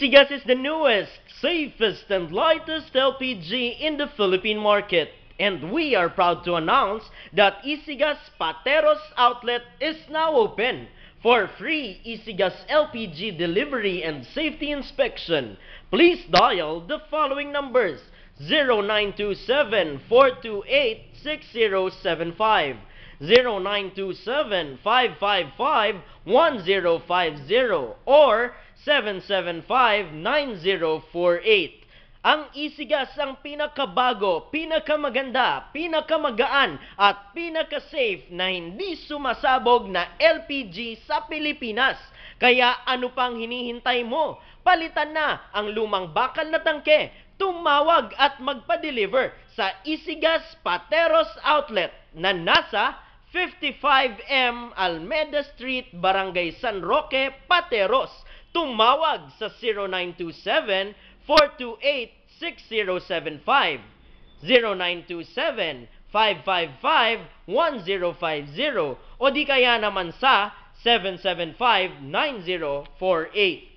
EasyGas is the newest, safest, and lightest LPG in the Philippine market. And we are proud to announce that EasyGas Pateros outlet is now open. For free EasyGas LPG delivery and safety inspection, please dial the following numbers: 0927-428-6075, 0927-555-1050, or 775-9048. Ang EasyGas ang pinakabago, pinakamaganda, pinakamagaan at pinakasafe na hindi sumasabog na LPG sa Pilipinas. Kaya ano pang hinihintay mo? Palitan na ang lumang bakal na tangke. Tumawag at magpa-deliver sa EasyGas Pateros Outlet na nasa 55M Almeda Street, Barangay San Roque, Pateros. Tumawag sa 0927-428-6075, 0927-555-1050, o di kaya naman sa 775-9048.